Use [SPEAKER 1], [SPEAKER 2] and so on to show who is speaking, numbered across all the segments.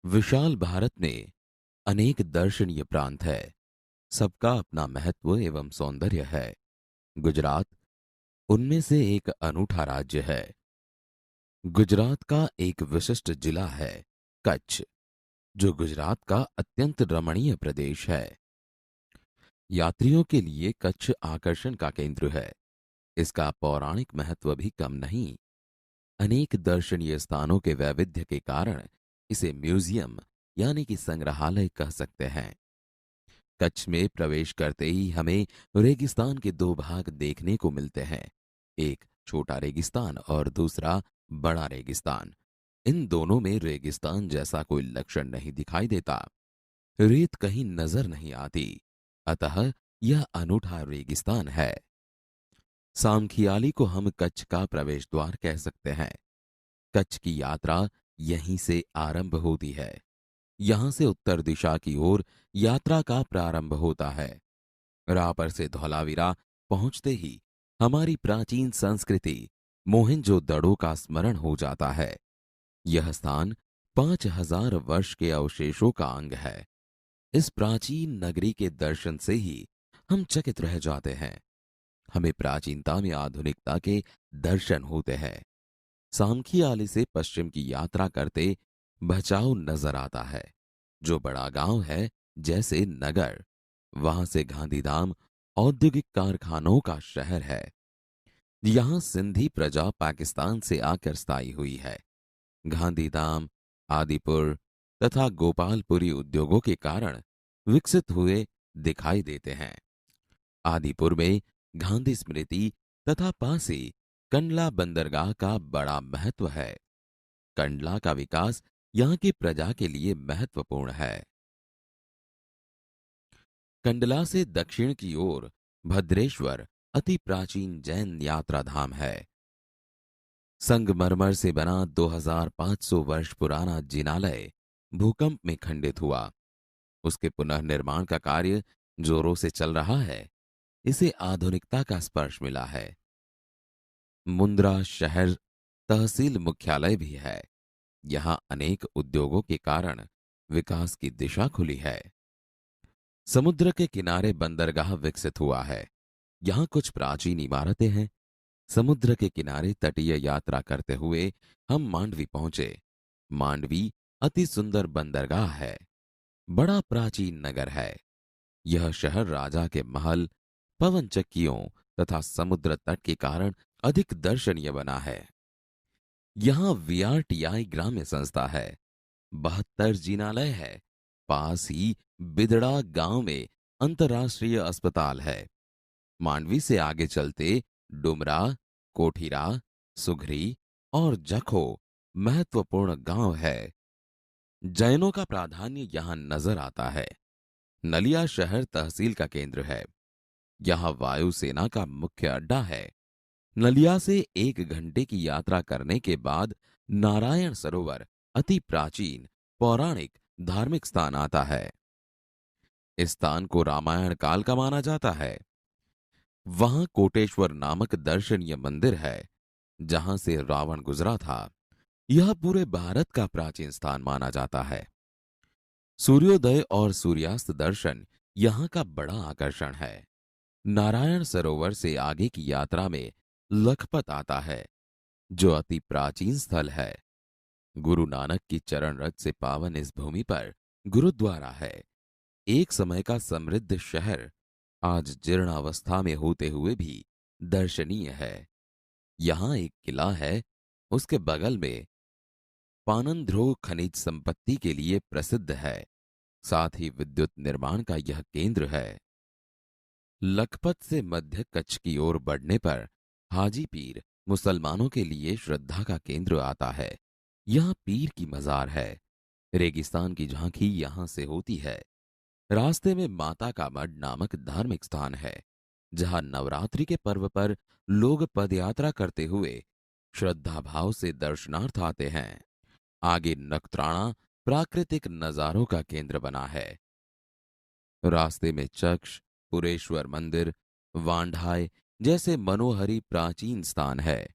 [SPEAKER 1] विशाल भारत में अनेक दर्शनीय प्रांत है। सबका अपना महत्व एवं सौंदर्य है। गुजरात उनमें से एक अनूठा राज्य है। गुजरात का एक विशिष्ट जिला है कच्छ, जो गुजरात का अत्यंत रमणीय प्रदेश है। यात्रियों के लिए कच्छ आकर्षण का केंद्र है। इसका पौराणिक महत्व भी कम नहीं। अनेक दर्शनीय स्थानों के वैविध्य के कारण इसे म्यूजियम यानी कि संग्रहालय कह सकते हैं। कच्छ में प्रवेश करते ही हमें रेगिस्तान के दो भाग देखने को मिलते हैं। एक छोटा रेगिस्तान और दूसरा बड़ा रेगिस्तान। इन दोनों में रेगिस्तान जैसा कोई लक्षण नहीं दिखाई देता। रेत कहीं नजर नहीं आती। अतः यह अनूठा रेगिस्तान है। सामखियाली को हम कच्छ का प्रवेश द्वार कह सकते हैं। कच्छ की यात्रा यहीं से आरंभ होती है। यहां से उत्तर दिशा की ओर यात्रा का प्रारंभ होता है। रापर से धौलावीरा पहुंचते ही हमारी प्राचीन संस्कृति मोहनजोदड़ो का स्मरण हो जाता है। यह स्थान 5,000 वर्ष के अवशेषों का अंग है। इस प्राचीन नगरी के दर्शन से ही हम चकित रह जाते हैं। हमें प्राचीनता में आधुनिकता के दर्शन होते हैं। सामखियाली से पश्चिम की यात्रा करते भचाऊ नजर आता है, जो बड़ा गांव है जैसे नगर। वहां से गांधीधाम औद्योगिक कारखानों का शहर है। यहां सिंधी प्रजा पाकिस्तान से आकर स्थायी हुई है। गांधीधाम, आदिपुर तथा गोपालपुरी उद्योगों के कारण विकसित हुए दिखाई देते हैं। आदिपुर में गांधी स्मृति तथा पास ही कंडला बंदरगाह का बड़ा महत्व है। कंडला का विकास यहाँ की प्रजा के लिए महत्वपूर्ण है। कंडला से दक्षिण की ओर भद्रेश्वर अति प्राचीन जैन यात्रा धाम है। संगमरमर से बना 2500 वर्ष पुराना जिनालय भूकंप में खंडित हुआ। उसके पुनर्निर्माण का कार्य जोरों से चल रहा है। इसे आधुनिकता का स्पर्श मिला है। मुंद्रा शहर तहसील मुख्यालय भी है। यहां अनेक उद्योगों के कारण विकास की दिशा खुली है। समुद्र के किनारे बंदरगाह विकसित हुआ है। यहां कुछ प्राचीन इमारतें हैं। समुद्र के किनारे तटीय यात्रा करते हुए हम मांडवी पहुंचे। मांडवी अति सुंदर बंदरगाह है। बड़ा प्राचीन नगर है। यह शहर राजा के महल, पवन चक्कियों तथा समुद्र तट के कारण अधिक दर्शनीय बना है। यहाँ वीआरटीआई ग्राम्य संस्था है। 72 जिनालय है। पास ही बिदड़ा गांव में अंतर्राष्ट्रीय अस्पताल है। मांडवी से आगे चलते डुमरा, कोठीरा, सुघरी और जखो महत्वपूर्ण गांव है। जैनों का प्राधान्य यहां नजर आता है। नलिया शहर तहसील का केंद्र है। यहाँ वायुसेना का मुख्य अड्डा है। नलिया से 1 घंटे की यात्रा करने के बाद नारायण सरोवर अति प्राचीन पौराणिक धार्मिक स्थान आता है। इस स्थान को रामायण काल का माना जाता है। वहां कोटेश्वर नामक दर्शनीय मंदिर है, जहां से रावण गुजरा था। यह पूरे भारत का प्राचीन स्थान माना जाता है। सूर्योदय और सूर्यास्त दर्शन यहाँ का बड़ा आकर्षण है। नारायण सरोवर से आगे की यात्रा में लखपत आता है, जो अति प्राचीन स्थल है। गुरु नानक की चरण रज से पावन इस भूमि पर गुरुद्वारा है। एक समय का समृद्ध शहर आज जीर्णावस्था में होते हुए भी दर्शनीय है। यहाँ एक किला है। उसके बगल में पानंद्रो खनिज संपत्ति के लिए प्रसिद्ध है। साथ ही विद्युत निर्माण का यह केंद्र है। लखपत से मध्य कच्छ की ओर बढ़ने पर हाजी पीर मुसलमानों के लिए श्रद्धा का केंद्र आता है। यहाँ पीर की मजार है। रेगिस्तान की झांकी यहां से होती है। रास्ते में माता का मठ नामक धार्मिक स्थान है, जहां नवरात्रि के पर्व पर लोग पदयात्रा करते हुए श्रद्धा भाव से दर्शनार्थ आते हैं। आगे नखत्राणा प्राकृतिक नजारों का केंद्र बना है। रास्ते में चक्ष, पुरेश्वर मंदिर, वांढाय जैसे मनोहरी प्राचीन स्थान है।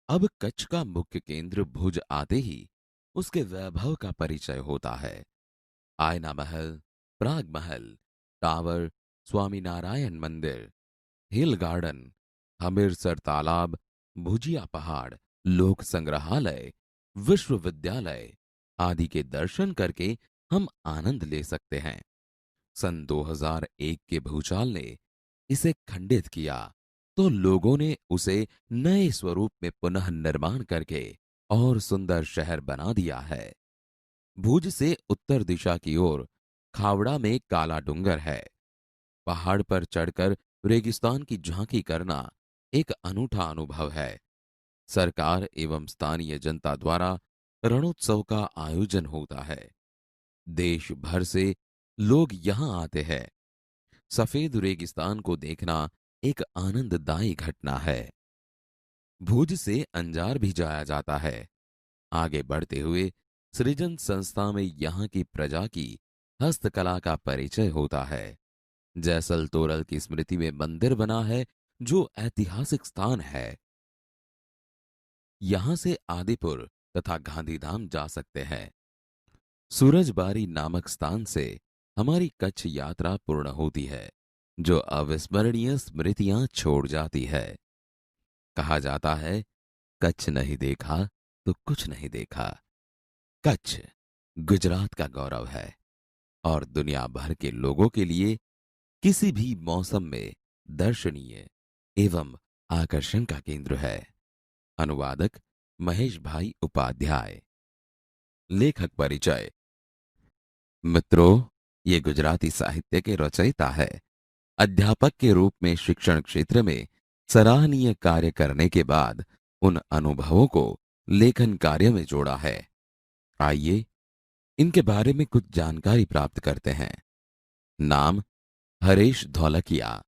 [SPEAKER 1] अब कच्छ का मुख्य केंद्र भुज आते ही उसके वैभव का परिचय होता है। आयना महल, प्राग महल, टावर, स्वामीनारायण मंदिर, हिल गार्डन, हमिरसर तालाब, भुजिया पहाड़, लोक संग्रहालय, विश्वविद्यालय आदि के दर्शन करके हम आनंद ले सकते हैं। सन 2001 के भूचाल ने इसे खंडित किया तो लोगों ने उसे नए स्वरूप में पुनः निर्माण करके और सुंदर शहर बना दिया है। भुज से उत्तर दिशा की ओर खावड़ा में काला डूंगर है। पहाड़ पर चढ़कर रेगिस्तान की झांकी करना एक अनूठा अनुभव है। सरकार एवं स्थानीय जनता द्वारा रणोत्सव का आयोजन होता है। देश भर से लोग यहां आते हैं। सफेद रेगिस्तान को देखना एक आनंददायी घटना है। भुज से अंजार भी जाया जाता है। आगे बढ़ते हुए सृजन संस्था में यहाँ की प्रजा की हस्तकला का परिचय होता है। जैसल तोरल की स्मृति में मंदिर बना है जो ऐतिहासिक स्थान है। यहां से आदिपुर तथा गांधीधाम जा सकते हैं। सूरजबारी नामक स्थान से हमारी कच्छ यात्रा पूर्ण होती है जो अविस्मरणीय स्मृतियां छोड़ जाती है। कहा जाता है कच्छ नहीं देखा तो कुछ नहीं देखा। कच्छ गुजरात का गौरव है और दुनिया भर के लोगों के लिए किसी भी मौसम में दर्शनीय एवं आकर्षण का केंद्र है। अनुवादक महेश भाई उपाध्याय। लेखक परिचय। मित्रों, ये गुजराती साहित्य के रचयिता है। अध्यापक के रूप में शिक्षण क्षेत्र में सराहनीय कार्य करने के बाद उन अनुभवों को लेखन कार्य में जोड़ा है। आइए इनके बारे में कुछ जानकारी प्राप्त करते हैं। नाम हरेश धौलकिया।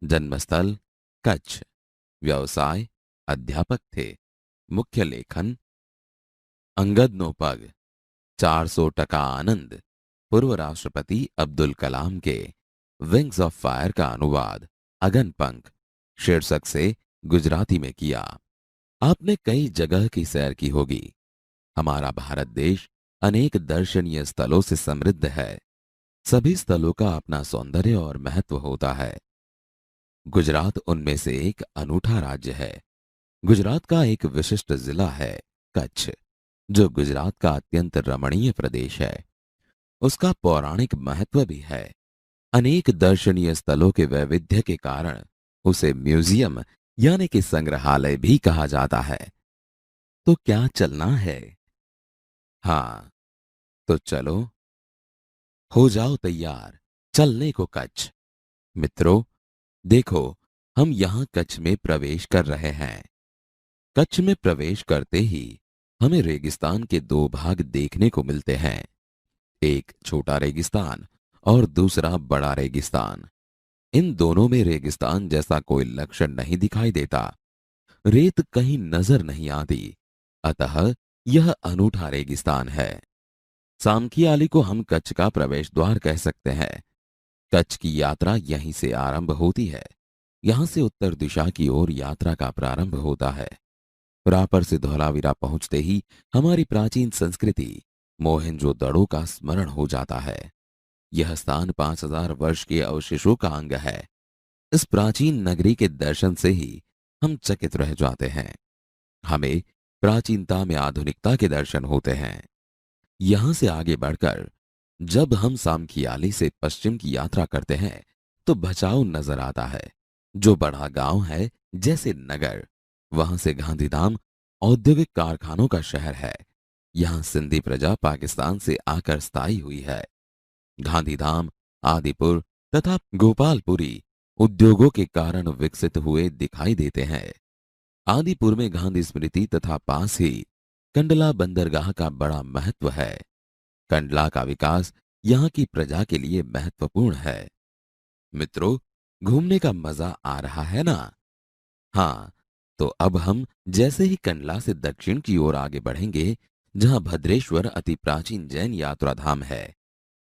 [SPEAKER 1] जन्मस्थल कच्छ। व्यवसाय अध्यापक थे। मुख्य लेखन अंगद नो पग, 400 टका आनंद, पूर्व राष्ट्रपति अब्दुल कलाम के विंग्स ऑफ फायर का अनुवाद अगन पंख शीर्षक से गुजराती में किया। आपने कई जगह की सैर की होगी। हमारा भारत देश अनेक दर्शनीय स्थलों से समृद्ध है। सभी स्थलों का अपना सौंदर्य और महत्व होता है। गुजरात उनमें से एक अनूठा राज्य है। गुजरात का एक विशिष्ट जिला है कच्छ, जो गुजरात का अत्यंत रमणीय प्रदेश है। उसका पौराणिक महत्व भी है। अनेक दर्शनीय स्थलों के वैविध्य के कारण उसे म्यूजियम यानी कि संग्रहालय भी कहा जाता है। तो क्या चलना है? हाँ, तो चलो, हो जाओ तैयार चलने को कच्छ। मित्रों, देखो, हम यहां कच्छ में प्रवेश कर रहे हैं। कच्छ में प्रवेश करते ही हमें रेगिस्तान के दो भाग देखने को मिलते हैं। एक छोटा रेगिस्तान और दूसरा बड़ा रेगिस्तान। इन दोनों में रेगिस्तान जैसा कोई लक्षण नहीं दिखाई देता। रेत कहीं नजर नहीं आती। अतः यह अनूठा रेगिस्तान है। सामखियाली को हम कच्छ का प्रवेश द्वार कह सकते हैं। कच्छ की यात्रा यहीं से आरंभ होती है। यहां से उत्तर दिशा की ओर यात्रा का प्रारंभ होता है। रापर से धौलावीरा पहुंचते ही हमारी प्राचीन संस्कृति मोहनजोदड़ो का स्मरण हो जाता है। यह स्थान 5000 वर्ष के अवशेषों का अंग है। इस प्राचीन नगरी के दर्शन से ही हम चकित रह जाते हैं। हमें प्राचीनता में आधुनिकता के दर्शन होते हैं। यहां से आगे बढ़कर जब हम सामखियाली से पश्चिम की यात्रा करते हैं तो भचाऊ नजर आता है, जो बड़ा गांव है जैसे नगर। वहां से गांधीधाम औद्योगिक कारखानों का शहर है। यहां सिंधी प्रजा पाकिस्तान से आकर स्थायी हुई है। गांधीधाम, आदिपुर तथा गोपालपुरी उद्योगों के कारण विकसित हुए दिखाई देते हैं। आदिपुर में गांधी स्मृति तथा पास ही कंडला बंदरगाह का बड़ा महत्व है। कंडला का विकास यहाँ की प्रजा के लिए महत्वपूर्ण है। मित्रों, घूमने का मजा आ रहा है ना? हाँ, तो अब हम जैसे ही कंडला से दक्षिण की ओर आगे बढ़ेंगे, जहां भद्रेश्वर अति प्राचीन जैन यात्रा धाम है।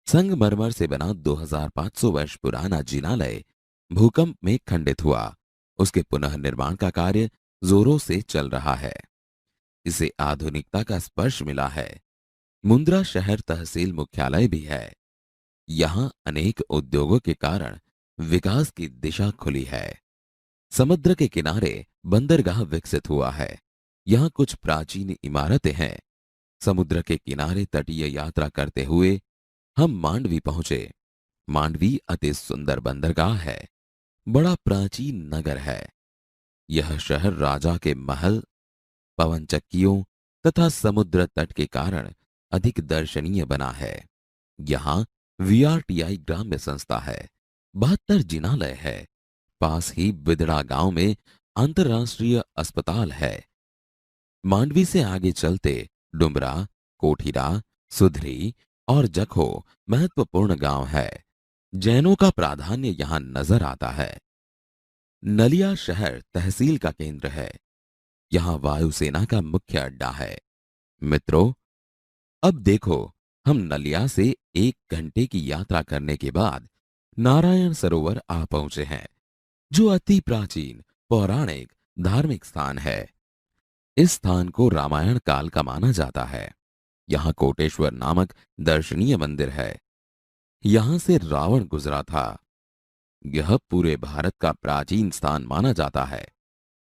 [SPEAKER 1] संगमरमर से बना 2500 वर्ष पुराना जिनालय भूकंप में खंडित हुआ। उसके पुनः निर्माण का कार्य जोरों से चल रहा है। इसे आधुनिकता का स्पर्श मिला है। मुंद्रा शहर तहसील मुख्यालय भी है। यहाँ अनेक उद्योगों के कारण विकास की दिशा खुली है। समुद्र के किनारे बंदरगाह विकसित हुआ है। यहाँ कुछ प्राचीन इमारतें हैं। समुद्र के किनारे तटीय यात्रा करते हुए हम मांडवी पहुंचे। मांडवी अति सुंदर बंदरगाह है। बड़ा प्राचीन नगर है। यह शहर राजा के महल, पवन चक्कियों तथा समुद्र तट के कारण अधिक दर्शनीय बना है। यहाँ वीआरटीआई ग्राम्य संस्था है। 72 जिनालय है। पास ही बिदड़ा गांव में अंतर्राष्ट्रीय अस्पताल है। मांडवी से आगे चलते डुमरा, कोठीरा, सुधरी और जखो महत्वपूर्ण गांव है। जैनों का प्राधान्य यहां नजर आता है। नलिया शहर तहसील का केंद्र है। यहां वायुसेना का मुख्य अड्डा है। मित्रों, अब देखो, हम नलिया से 1 घंटे की यात्रा करने के बाद नारायण सरोवर आ पहुंचे हैं, जो अति प्राचीन पौराणिक धार्मिक स्थान है। इस स्थान को रामायण काल का माना जाता है। यहाँ कोटेश्वर नामक दर्शनीय मंदिर है। यहां से रावण गुजरा था। यह पूरे भारत का प्राचीन स्थान माना जाता है।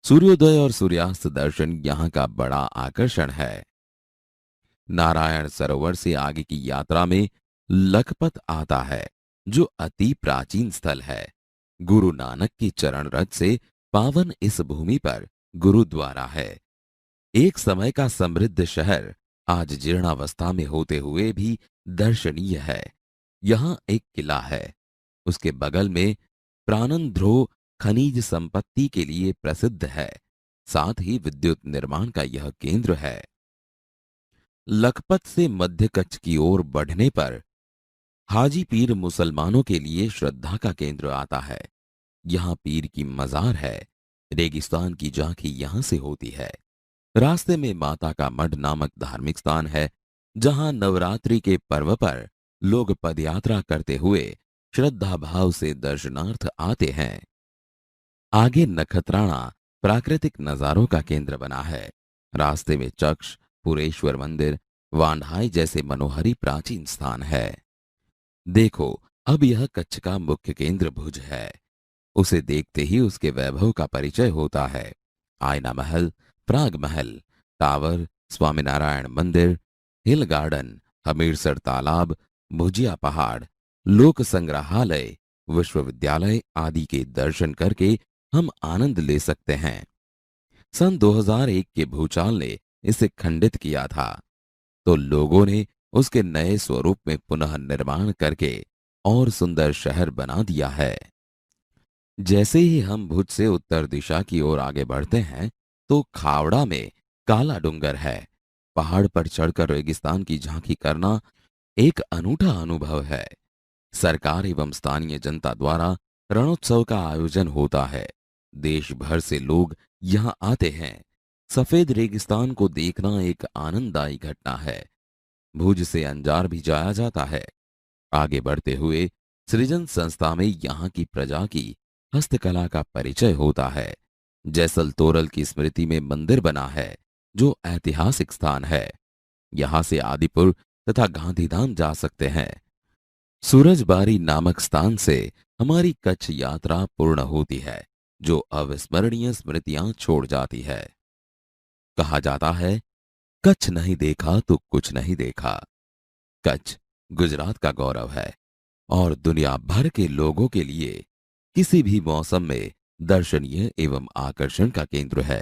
[SPEAKER 1] सूर्योदय और सूर्यास्त दर्शन यहाँ का बड़ा आकर्षण है। नारायण सरोवर से आगे की यात्रा में लखपत आता है, जो अति प्राचीन स्थल है। गुरु नानक की चरण रज से पावन इस भूमि पर गुरुद्वारा है। एक समय का समृद्ध शहर आज जीर्णावस्था में होते हुए भी दर्शनीय है। यहाँ एक किला है। उसके बगल में प्राणंध्रो खनिज संपत्ति के लिए प्रसिद्ध है। साथ ही विद्युत निर्माण का यह केंद्र है। लखपत से मध्य कच्छ की ओर बढ़ने पर हाजी पीर मुसलमानों के लिए श्रद्धा का केंद्र आता है। यहाँ पीर की मजार है। रेगिस्तान की झांकी यहां से होती है। रास्ते में माता का मठ नामक धार्मिक स्थान है, जहां नवरात्रि के पर्व पर लोग पदयात्रा करते हुए श्रद्धा भाव से दर्शनार्थ आते हैं। आगे नखत्राणा प्राकृतिक नजारों का केंद्र बना है। रास्ते में चक्ष, पुरेश्वर मंदिर, वांढाई जैसे मनोहरी प्राचीन स्थान है। देखो, अब यह कच्छ का मुख्य केंद्र भुज है। उसे देखते ही उसके वैभव का परिचय होता है। आयना महल, प्राग महल, टावर, स्वामीनारायण मंदिर, हिल गार्डन, हमीरसर तालाब, भुजिया पहाड़, लोक संग्रहालय, विश्वविद्यालय आदि के दर्शन करके हम आनंद ले सकते हैं। सन 2001 के भूचाल ने इसे खंडित किया था, तो लोगों ने उसके नए स्वरूप में पुनः निर्माण करके और सुंदर शहर बना दिया है। जैसे ही हम भुज से उत्तर दिशा की ओर आगे बढ़ते हैं, तो खावड़ा में काला डूंगर है। पहाड़ पर चढ़कर रेगिस्तान की झांकी करना एक अनूठा अनुभव है। सरकार एवं स्थानीय जनता द्वारा रणोत्सव का आयोजन होता है। देश भर से लोग यहाँ आते हैं। सफेद रेगिस्तान को देखना एक आनंददायी घटना है। भुज से अंजार भी जाया जाता है। आगे बढ़ते हुए सृजन संस्था में यहाँ की प्रजा की हस्तकला का परिचय होता है। जैसल तोरल की स्मृति में मंदिर बना है, जो ऐतिहासिक स्थान है। यहां से आदिपुर तथा गांधीधाम जा सकते हैं। सूरजबारी नामक स्थान से हमारी कच्छ यात्रा पूर्ण होती है, जो अविस्मरणीय स्मृतियां छोड़ जाती है। कहा जाता है, कच्छ नहीं देखा तो कुछ नहीं देखा। कच्छ गुजरात का गौरव है और दुनिया भर के लोगों के लिए किसी भी मौसम में दर्शनीय एवं आकर्षण का केंद्र है।